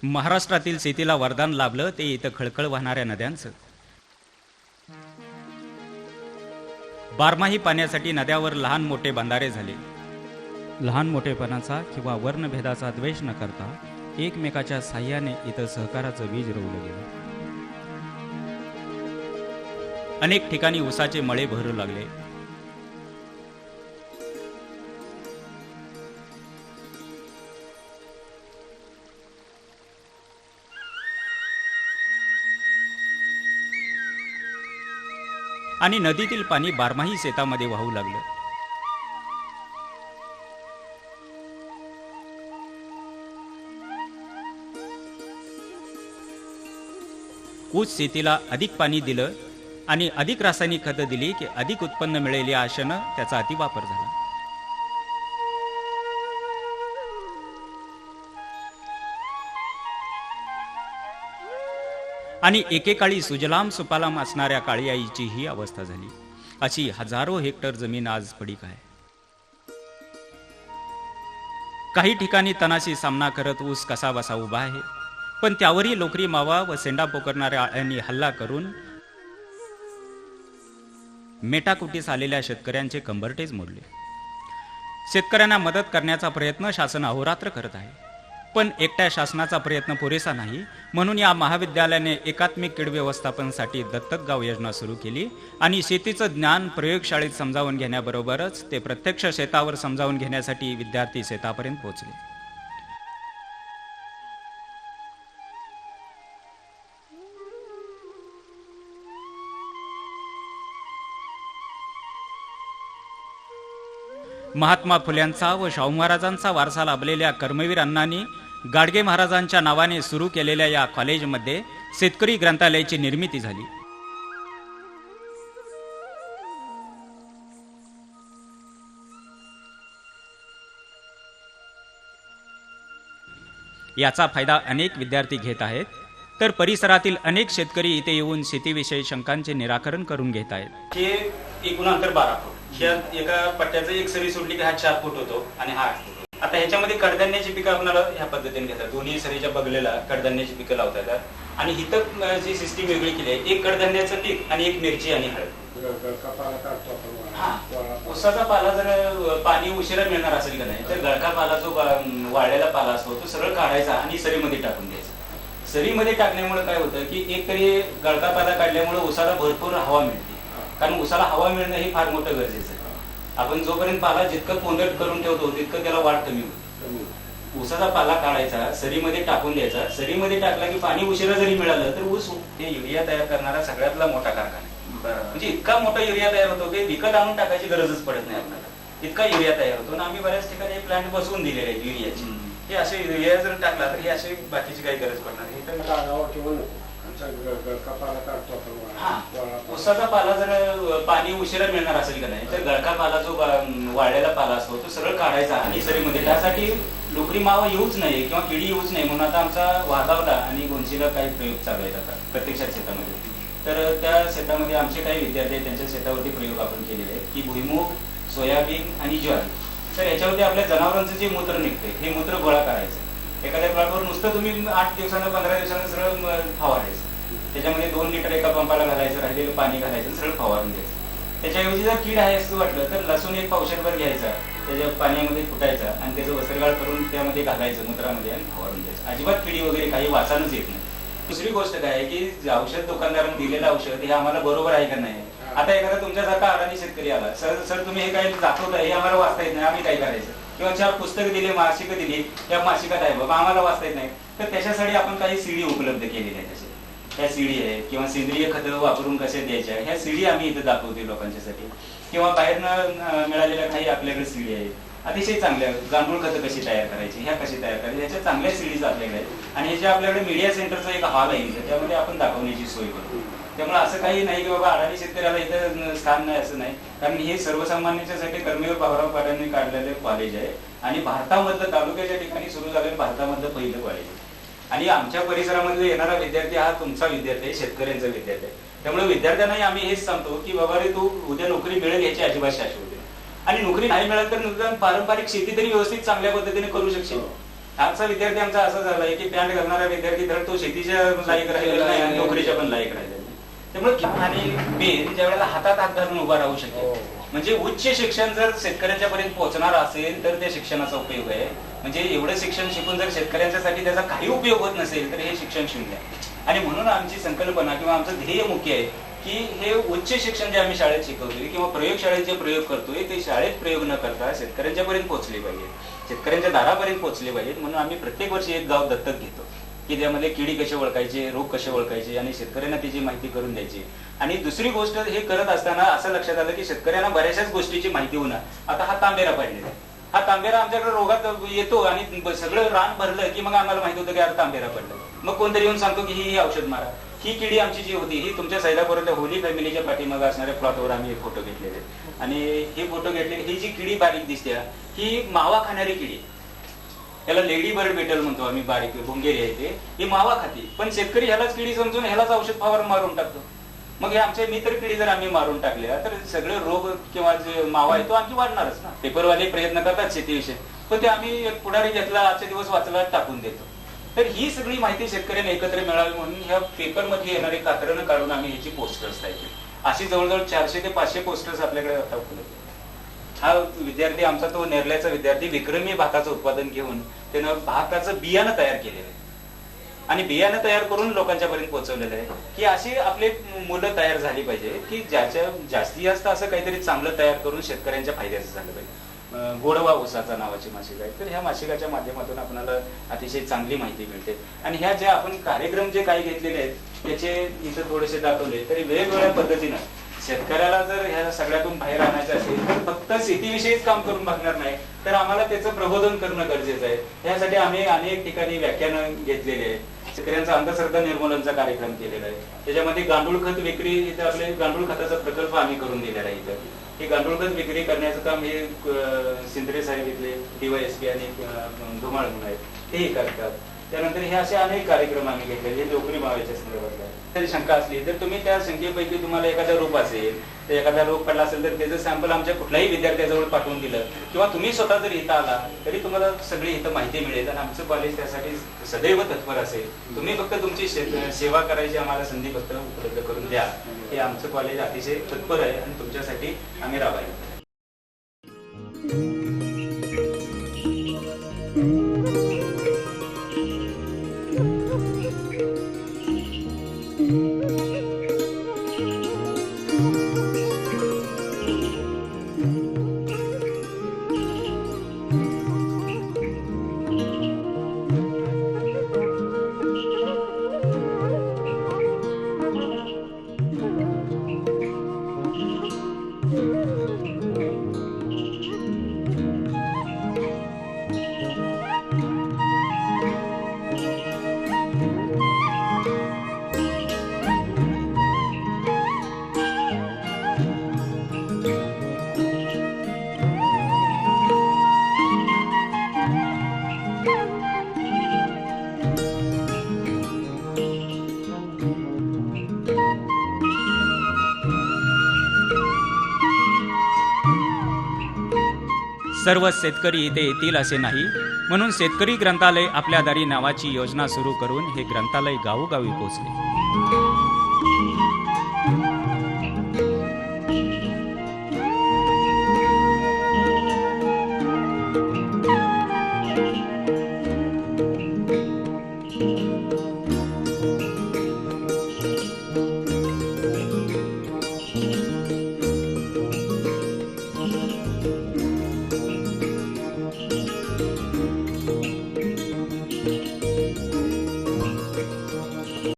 महाराष्ट्रातील शेतीला वरदान लाभलं ते इथं खळखळ वाहणाऱ्या नद्यांचं. बारमाही पाण्यासाठी नद्यावर लहान मोठे बंधारे झाले. लहान मोठेपणाचा किंवा वर्णभेदाचा द्वेष न करता एकमेकाच्या साह्याने इथं सहकाराचं बीज रोवलं गेलं. अनेक ठिकाणी ऊसाचे मळे भरू लागले. आणि नदीतील पाणी बारमाही शेतामध्ये वाहू लागलं. ऊस शेतीला अधिक पाणी दिलं आणि अधिक रासायनिक खतं दिली की अधिक उत्पन्न मिळेल या आशेनं त्याचा अतिवापर झाला. आणि एकेकाळी सुजलाम सुपालाम असणाऱ्या काळी आईची ही अवस्था झाली. अशी हजारो हेक्टर जमीन आज पडीक आहे. काही ठिकाणी तणाशी सामना करत ऊस कसा बसा उभा आहे, पण त्यावरही लोकरी मावा व सेंडा पोकरणाऱ्या आळ्यांनी हल्ला करून मेटाकुटीस आलेल्या शेतकऱ्यांचे कंबरटेच मोडले. शेतकऱ्यांना मदत करण्याचा प्रयत्न शासन अहोरात्र करत आहे, पण एकट्या शासनाचा प्रयत्न पुरेसा नाही. म्हणून या महाविद्यालयाने एकात्मिक कीड व्यवस्थापनासाठी दत्तक गाव योजना सुरू केली आणि शेतीचं ज्ञान प्रयोगशाळेत समजावून घेण्याबरोबरच ते प्रत्यक्ष शेतावर समजावून घेण्यासाठी विद्यार्थी शेतापर्यंत पोहोचले. महात्मा फुल्यांचा व शाहू महाराजांचा वारसा लाभलेल्या कर्मवीर अण्णांनी गाडगे महाराजांच्या नावाने सुरू केलेल्या या कॉलेजमध्ये शेतकरी ग्रंथालयाची निर्मिती झाली. याचा फायदा अनेक विद्यार्थी घेत आहेत, तर परिसरातील अनेक शेतकरी इथे येऊन शेतीविषयी शंकांचे निराकरण करून घेत आहेत. हे एकूण अंतर 12 फूट. ह्या एका पट्ट्याचं एक सरी सोडली की हा 4 फूट होतो आणि हा 8 फूट. आता ह्याच्यामध्ये कडधान्याची पिकं आपल्याला ह्या पद्धतीने घेतात. दोन्ही सरीच्या बगलेला कडधान्याची पिकं लावता येतात आणि इथं जी सिस्टीम वेगळी केली आहे, एक कडधान्याचं पीक आणि एक मिरची आणि हळद. ऊसाचा पाला जर पाणी उशिरा मिळणार असेल का नाही, तर गळका पाला जो वाळलेला पाला असतो तो सरळ काढायचा आणि सरीमध्ये टाकून द्यायचा. सरीमध्ये टाकण्यामुळे काय होतं की एक तरी गळका पाला काढल्यामुळे ऊसाला भरपूर हवा मिळते, कारण ऊसाला हवा मिळणं हे फार मोठं गरजेचं आहे. आपण जोपर्यंत पाला जितकं कोंदट करून ठेवतो तितकं त्याला वाढ कमी होते. ऊसाचा पाला काढायचा, सरीमध्ये टाकून द्यायचा. सरीमध्ये टाकला की पाणी उशिरा जरी मिळालं तर ऊस हे युरिया तयार करणारा सगळ्यातला मोठा कारखाना आहे. म्हणजे इतका मोठा युरिया तयार होतो की विकत आणून टाकायची गरजच पडत नाही आपल्याला. इतका युरिया तयार होतो आणि आम्ही बऱ्याच ठिकाणी प्लांट बसवून दिलेले आहेत युरियाची. हे असे युरिया जर टाकला तर हे असे बाकीची काही गरज पडणार नाही. ऊसाचा पाला जर पाणी उशिरा मिळणार असेल का नाही, तर गळका पाला जो वाळलेला पाला असतो तो सरळ काढायचा आणि सरीमध्ये. त्यासाठी लोकरी मावा येऊच नाही किंवा किडी येऊच नाही म्हणून आता आमचा वाघावला आणि गोंशीला काही प्रयोग चालू आहेत आता प्रत्यक्षात शेतामध्ये. तर त्या शेतामध्ये आमचे काही विद्यार्थी आहेत, त्यांच्या शेतावरती प्रयोग आपण केलेले आहेत की भुईमूग, सोयाबीन आणि ज्वारी. तर याच्यावरती आपल्या जनावरांचं जे मूत्र निघते हे मूत्र गोळा करायचं. एखाद्या प्लॉटवर नुसतं तुम्ही 8 दिवसानं 15 दिवसानं सरळ फवारायचं. त्याच्यामध्ये 2 लिटर एका पंपाला घालायचं, राहिलेलं पाणी घालायचं, सरळ फवारून द्यायचं. त्याच्याऐवजी जर कीड आहे असं वाटलं तर लसूण 1 पावशेरभर घ्यायचा, त्याच्या पाण्यामध्ये फुटायचा आणि त्याचं वस्त्रगाळ करून त्यामध्ये घालायचं मूत्रामध्ये आणि फवारून द्यायचं. अजिबात किडी वगैरे काही वासानच येत नाही. दुसरी गोष्ट काय आहे की औषध दुकानदारांनी दिलेलं औषध हे आम्हाला बरोबर आहे का नाही. आता एखादा तुमच्यासारखा अडाणी शेतकरी आला, सर तुम्ही हे काही दाखवताय हे आम्हाला वाचता येत नाही, आम्ही काय करायचं. किंवा 4 पुस्तकं दिली, मासिकं दिली, त्या मासिकात आहे बाबा आम्हाला वाचता येत नाही, तर त्याच्यासाठी आपण काही सीडी उपलब्ध केलेल्या आहेत. तसे ह्या सीडी आहे किंवा सेंद्रिय खतं वापरून कसे द्यायच्या ह्या सीडी आम्ही इथं दाखवतो लोकांच्यासाठी. किंवा बाहेरनं मिळालेल्या काही आपल्याकडे सीडी आहेत अतिशय चांगल्या. गांडूळ खतं कशी तयार करायची, ह्या कशी तयार करायची, ह्याच्या चांगल्या सीडीज आपल्याकडे आहेत. आणि हे जे आपल्याकडे मीडिया सेंटरचा एक हॉल आहे त्यामध्ये आपण दाखवण्याची सोय करतो. त्यामुळे असं काही नाही की बाबा अडाणी शेतकऱ्याला इथं स्थान नाही असं नाही, कारण हे सर्वसामान्यांच्यासाठी कर्मवीर भाऊराव पाटलांनी काढलेले कॉलेज आहे आणि भारतामधलं तालुक्याच्या ठिकाणी सुरू झालेलं भारतामधलं पहिलं कॉलेज आहे. आणि आमच्या परिसरामध्ये येणारा विद्यार्थी हा तुमचा विद्यार्थी आहे, शेतकऱ्यांचा विद्यार्थी आहे. त्यामुळे विद्यार्थ्यांनाही आम्ही हेच सांगतो की बाबा रे, तू उद्या नोकरी मिळेल याची अजिबात शाश्वती नाही. आणि नोकरी नाही मिळाल तर निदान पारंपरिक शेती तरी व्यवस्थित चांगल्या पद्धतीने करू शकशील. आजचा विद्यार्थी आमचा असा झालाय की पॅन्ट घालणारा विद्यार्थी तर तो शेतीच्या लायक राहिलेला नाही आणि नोकरीच्या पण लायक राहिलेला नाही. त्यामुळे आणि बेन ज्या वेळेला हातात हात घालून उभा राहू शकेल. म्हणजे उच्च शिक्षण जर शेतकऱ्यांच्या पर्यंत पोहोचणार असेल तर त्या शिक्षणाचा उपयोग आहे. म्हणजे एवढं शिक्षण शिकून जर शेतकऱ्यांच्यासाठी त्याचा काही उपयोग होत नसेल तर हे शिक्षण शून्य आहे. आणि म्हणून आमची संकल्पना किंवा आमचं ध्येय मुख्य आहे की हे उच्च शिक्षण जे आम्ही शाळेत शिकवतोय किंवा प्रयोगशाळेत जे प्रयोग करतोय ते शाळेत प्रयोग न करता शेतकऱ्यांच्या पर्यंत पोहोचले पाहिजे, शेतकऱ्यांच्या दारापर्यंत पोहोचले पाहिजेत. म्हणून आम्ही प्रत्येक वर्षी एक गाव दत्तक घेतो की त्यामध्ये किडी कसे ओळखायचे, रोग कसे ओळखायचे आणि शेतकऱ्यांना त्याची माहिती करून द्यायची. आणि दुसरी गोष्ट हे करत असताना असं लक्षात आलं की शेतकऱ्यांना बऱ्याचशाच गोष्टीची माहिती होणार. आता हा तांबेरा पडलेला आहे, हा तांबेरा आमच्याकडे रोगात येतो आणि सगळं रान भरलं की मग आम्हाला माहिती होतं की आता तांबेरा पडलं. मग कोणतरी येऊन सांगतो की ही औषध मारा. ही किडी आमची जी होती ही तुमच्या सैलापुरात होली फॅमिलीच्या पाठीमागे असणाऱ्या प्लॉटवर आम्ही एक फोटो घेतलेले आणि ही फोटो घेतलेली ही जी किडी बारीक दिसते ही मावा खाणारी किडी, याला लेडी बर्ड बेटल म्हणतो आम्ही, बारीक भुंगेरी आहे ते, ही मावा खाती. पण शेतकरी ह्यालाच किडी समजून ह्यालाच औषध फवारून मारून टाकतो. मग हे आमच्या मित्र किडी जर आम्ही मारून टाकल्या तर सगळे रोग किंवा जे मावा आहे तो आणखी वाढणारच ना. पेपरवाले प्रयत्न करतात शेतीविषयी, पण ते आम्ही एक पुढारी घेतला, आजचे दिवस वाचला, टाकून देतो. तर ही सगळी माहिती शेतकऱ्यांना एकत्र मिळावी म्हणून ह्या पेपरमध्ये येणारे कात्रणं काढून आम्ही ह्याची पोस्टर्स तयार केली. अशी जवळजवळ 400 ते 500 पोस्टर्स आपल्याकडे आता उपलब्ध. हा विद्यार्थी आमचा तो नेरल्याचा विद्यार्थी विक्रमी भाताचं उत्पादन घेऊन त्यानं भाताचं बियाणं तयार केलेलं आहे आणि बियाणं तयार करून लोकांच्या पर्यंत पोहोचवलेलं आहे. की अशी आपले मुलं तयार झाली पाहिजे की ज्याच्या जास्तीत जास्त असं काहीतरी चांगलं तयार करून शेतकऱ्यांच्या फायद्याचं झालं पाहिजे. गोडवा ऊसाचा नावाची मासिक आहे, तर ह्या मासिकाच्या माध्यमातून आपल्याला अतिशय चांगली माहिती मिळते. आणि ह्या ज्या आपण कार्यक्रम जे काही घेतलेले आहेत त्याचे इथं थोडेसे दाखवले तरी वेगवेगळ्या पद्धतीनं शेतकऱ्याला जर ह्या सगळ्यातून बाहेर आणायचं असेल तर फक्त शेतीविषयीच काम करून भागणार नाही, तर आम्हाला त्याचं प्रबोधन करणं गरजेचं आहे. यासाठी आम्ही अनेक ठिकाणी व्याख्यानं घेतलेली आहे. शेतकऱ्यांचा अंधश्रद्धा निर्मूलनचा कार्यक्रम केलेला आहे. त्याच्यामध्ये गांडूळ खत विक्री, इथं आपले गांडूळ खताचा प्रकल्प आम्ही करून दिलेला आहे. इथं हे गांडूळ खत विक्री करण्याचं काम हे सिंद्रे साहेब इथले DYSP आणि धुमाळ म्हणून आहेत तेही करतात. त्यानंतर हे असे अनेक कार्यक्रम आम्ही घेतलेले नोकरी मावायच्या संदर्भात. जर शंका असली तर तुम्ही त्या संख्येपैकी तुम्हाला एखादा रोग असेल तर एखादा रोग पडला असेल तर त्याचं सॅम्पल आमच्या कुठल्याही विद्यार्थ्याजवळ पाठवून दिलं किंवा तुम्ही स्वतः जर इथं आला तरी तुम्हाला सगळी इथं माहिती मिळेल. आणि आमचं कॉलेज त्यासाठी सदैव तत्पर असेल. तुम्ही फक्त तुमची सेवा करायची आम्हाला संधी फक्त उपलब्ध करून द्या. हे आमचं कॉलेज अतिशय तत्पर आहे आणि तुमच्यासाठी आम्ही राबायला. सर्व शेतकरी इथे येतील असे नाही, म्हणून शेतकरी ग्रंथालय आपल्या दारी नावाची योजना सुरू करून हे ग्रंथालय गावोगावी पोहोचले.